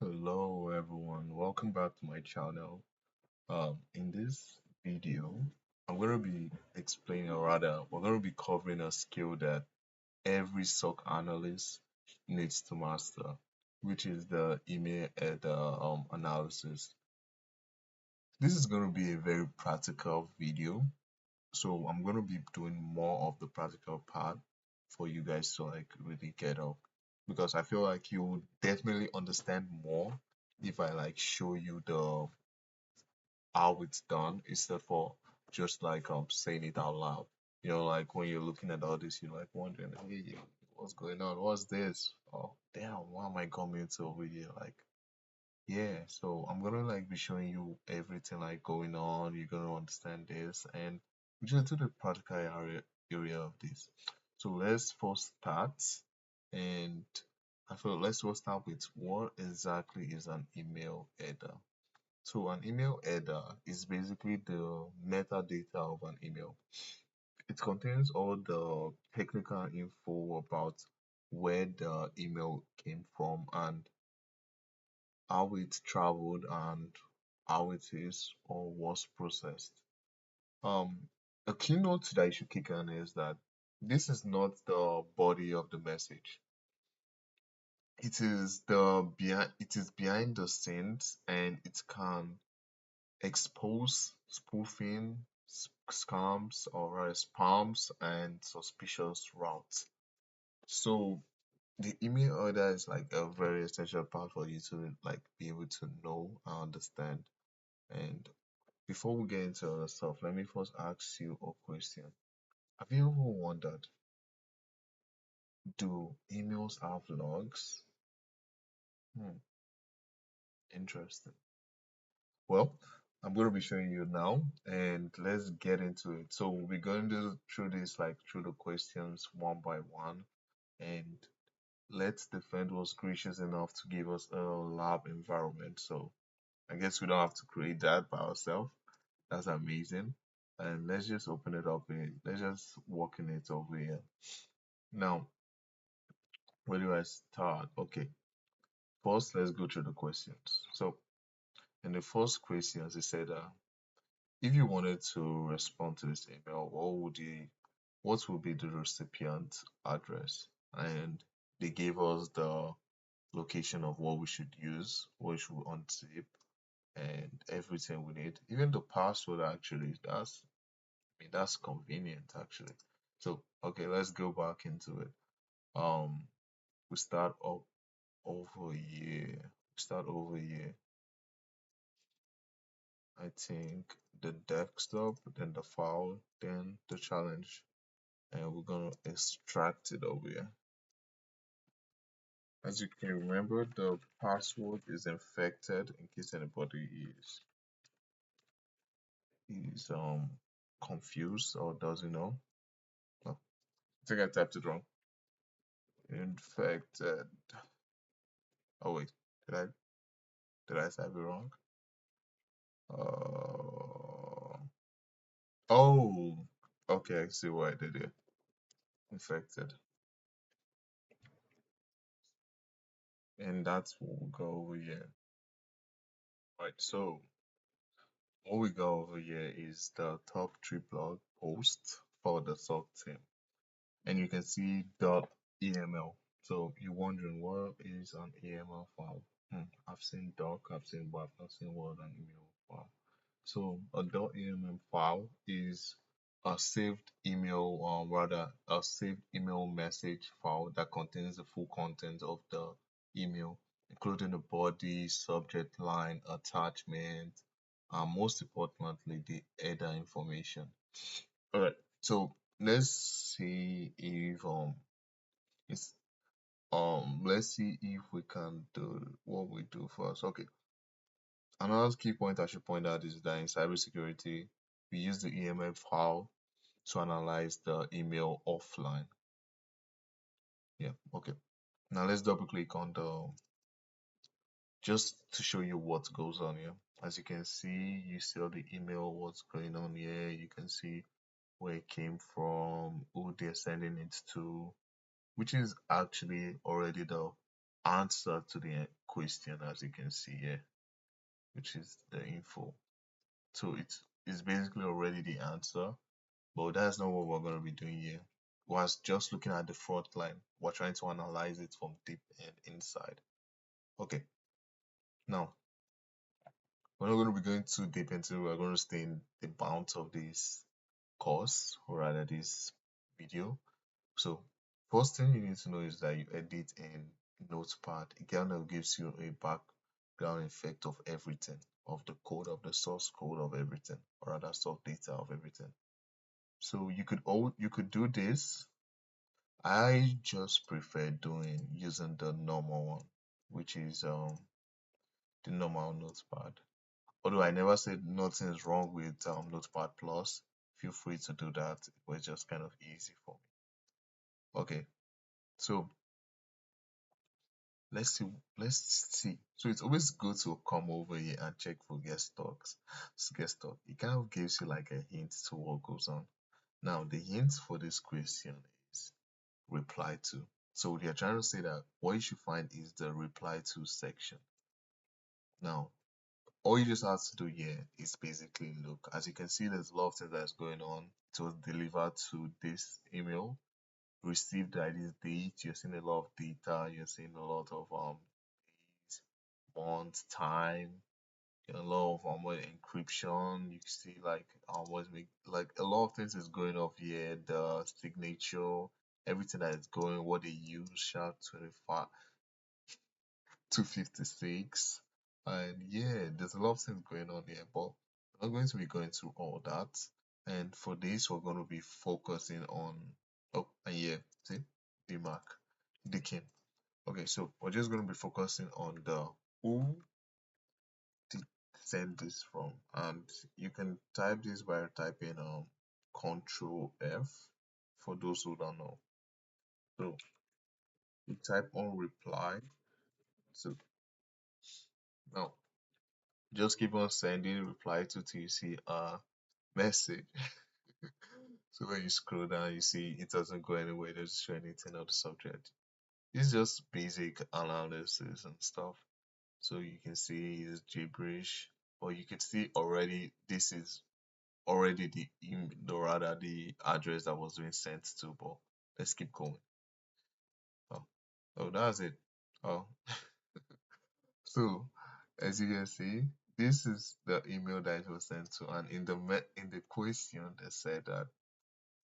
Hello everyone, welcome back to my channel. In this video, I'm going to be explaining, or rather, we're going to be covering a skill that every SOC analyst needs to master, which is the email analysis. This is going to be a very practical video, so I'm going to be doing more of the practical part for you guys to like really get up, because I feel like you definitely understand more if I like show you the how it's done instead for just like saying it out loud. Like when you're looking at all this, you're like wondering, hey, what's going on? What's this? Oh, damn, why am I coming to over here? Like, yeah. So I'm gonna like be showing you everything like going on. You're gonna understand this, and we just do the practical area of this. So let's first start, and I feel let's first start with what exactly is an email header. So an email header is basically the metadata of an email. It contains all the technical info about where the email came from and how it traveled and how it is or was processed. Um, a keynote that you should kick on is that this is not the body of the message. It is behind the scenes, and it can expose spoofing, scams, or spams, and suspicious routes. So the email order is like a very essential part for you to like be able to know and understand. And before we get into other stuff, let me first ask you a question. Have you ever wondered, do emails have logs? Hmm, interesting. Well, I'm going to be showing you now, and let's get into it. So we're going to through this like through the questions one by one, and let's defend was gracious enough to give us a lab environment. So I guess we don't have to create that by ourselves. That's amazing. And let's just open it up and let's just work in it over here. Now, where do I start? Okay, first let's go through the questions. So in the first question, as I said, if you wanted to respond to this email, what would be the recipient address? And they gave us the location of what we should use, what we should unzip, and everything we need. Even the password actually, that's convenient actually. So okay, let's go back into it. Um we start up over here. We start over here. I think the desktop, then the file, then the challenge. And we're gonna extract it over here. As you can remember, the password is infected in case anybody is confused or doesn't know. Oh, I think I typed it wrong. Infected. Oh wait, did I type it wrong? Uh, oh, okay, I see what I did here. Infected, and that's what we'll go over here. Right, so what we go over here is the top three blog posts for the SOC team, and you can see .eml. So you're wondering what is an EML file? I've seen doc, I've seen WAP, I've seen Word and email file. So a .env file is a saved email, rather a saved email message file that contains the full content of the email, including the body, subject line, attachment, and most importantly, the header information. All right. So let's see if it's let's see if we can do what we do first. Okay. Another key point I should point out is that in cybersecurity, we use the EMF file to analyze the email offline. Yeah, okay. Now let's double click on the just to show you what goes on here. As you can see, you see all the email, what's going on here. You can see where it came from, who they're sending it to, which is actually already the answer to the question, as you can see here, which is the info. So it's basically already the answer, but that's not what we're going to be doing here. We're just looking at the front line. We're trying to analyze it from deep and inside. Okay, now we're not going to be going too deep into it. We're going to stay in the bounds of this course, or rather this video. So first thing you need to know is that you edit in Notepad. It kind of gives you a background effect of everything, of the code, of the source code of everything, or rather source data of everything. So you could do this. I just prefer doing using the normal one, which is the normal Notepad. Although I never said nothing is wrong with Notepad Plus, feel free to do that. It was just kind of easy for me. Okay, so let's see. So it's always good to come over here and check for guest talks. Guest talk. It kind of gives you like a hint to what goes on. Now the hint for this question is reply to. So they're trying to say that what you should find is the reply to section. Now all you just have to do here is basically look. As you can see, there's a lot of things that's going on. It was delivered to this email, received by this date. You're seeing a lot of data. You're seeing a lot of days, months, time, a lot of encryption. You see like what's make like a lot of things is going off here. The signature, everything that is going, what they use, SHA-25 256, and yeah, there's a lot of things going on here, but we're not going to be going through all that. And for this, we're going to be focusing on, oh, and yeah, see, DMAC, DKIM. Okay, so we're just going to be focusing on the who did send this from, and you can type this by typing Control F for those who don't know. So you type on reply. So now just keep on sending reply to till you see a message. So when you scroll down, you see it doesn't go anywhere, it doesn't show anything on the subject. It's just basic analysis and stuff. So you can see it's gibberish, or you can see already this is already the rather the address that was being sent to, but let's keep going. Oh, oh that's it. Oh, so as you can see, this is the email that it was sent to, and in the question they said that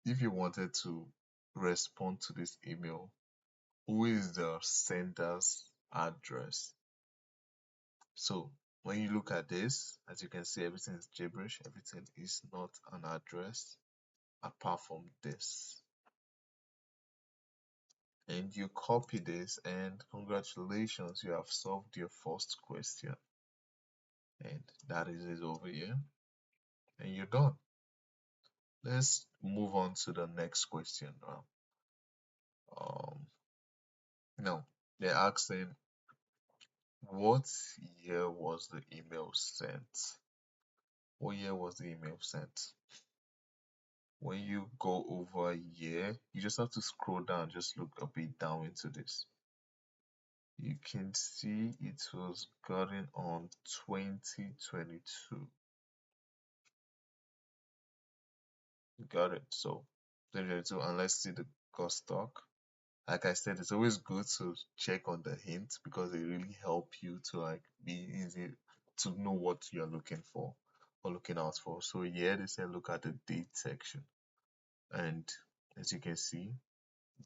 if you wanted to respond to this email, who is the sender's address? So when you look at this, as you can see, everything is gibberish, everything is not an address apart from this. And you copy this, and congratulations, you have solved your first question. And that is it over here, and you're done. Let's move on to the next question now. Now they're asking, what year was the email sent? What year was the email sent? When you go over a year, you just have to scroll down, just look a bit down into this. You can see it was gotten on 2022. Got it. So 2022, and let's see the cost stock. Like I said, it's always good to check on the hints because they really help you to like be easy to know what you're looking for or looking out for. So yeah, they say look at the date section, and as you can see,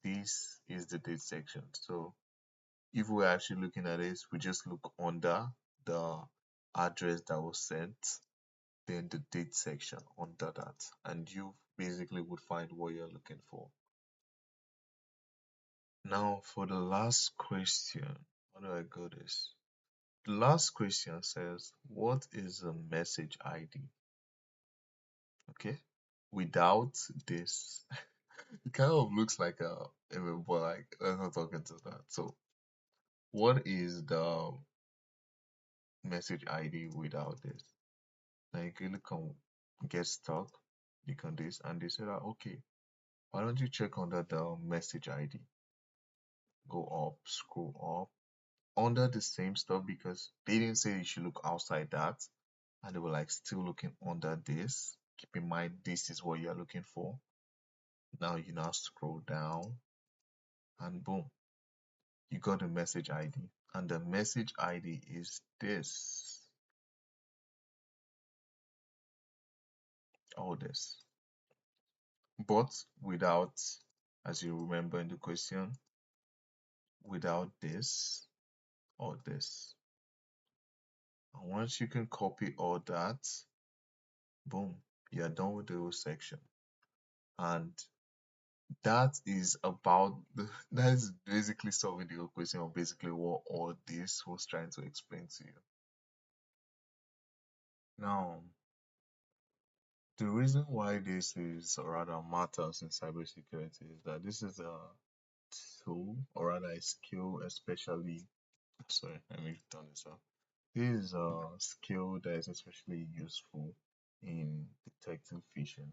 this is the date section. So if we're actually looking at this, we just look under the address that was sent, then the date section under that, and you basically would find what you're looking for. Now for the last question, how do I go this? The last question says, what is a message ID? Okay, without this, it kind of looks like but like let's not talk into that. So what is the message ID without this? Now you click on get stuck, click on this, and they say that okay, why don't you check under the message ID? Go up, scroll up, under the same stuff because they didn't say you should look outside that, and they were like still looking under this. Keep in mind this is what you're looking for. Now you now scroll down and boom, you got the message ID. And the message ID is this. All this. But without, as you remember in the question, without this or this. And once you can copy all that, boom, you're done with the whole section. And that is about that is basically solving the whole question of basically what all this was trying to explain to you. Now, the reason why this is or rather matters in cybersecurity is that this is a tool or rather a skill, especially sorry, let me turn this off. This is a skill that is especially useful in detecting phishing,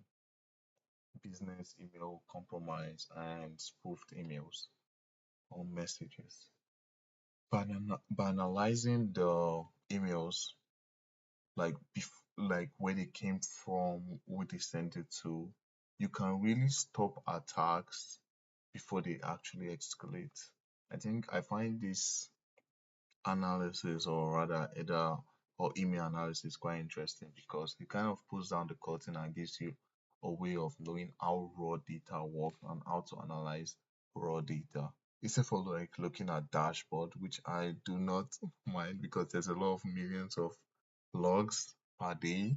business email compromise, and spoofed emails or messages. By analyzing the emails, like where they came from, who they sent it to, you can really stop attacks before they actually escalate. I think I find this analysis or rather either or email analysis quite interesting because it kind of pulls down the curtain and gives you a way of knowing how raw data work and how to analyze raw data. Instead for like looking at dashboard, which I do not mind because there's a lot of millions of logs per day.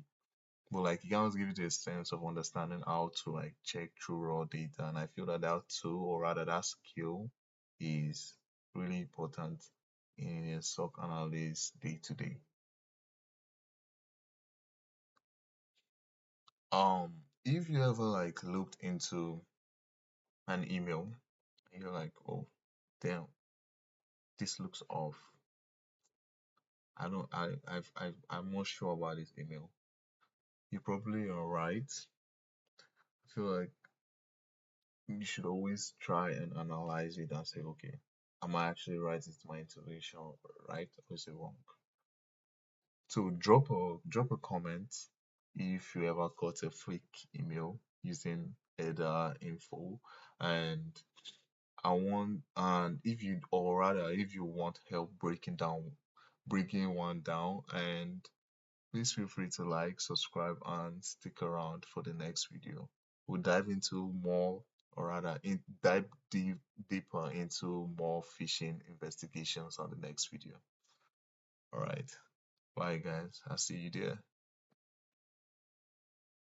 But like it can also give you a sense of understanding how to like check through raw data. And I feel that that tool or rather that skill is really important in a SOC analyst day to day. If you ever like looked into an email and you're like, oh damn, this looks off. I don't I'm not sure about this email. You probably are right. I feel like you should always try and analyze it and say, okay, am I actually right? Is my intuition right or is it wrong? So drop a comment if you ever got a fake email using header info, and and if you or rather if you want help breaking one down, and please feel free to like, subscribe, and stick around for the next video. We'll dive into more, or rather, dive deeper into more phishing investigations on the next video. All right, bye guys. I'll see you there.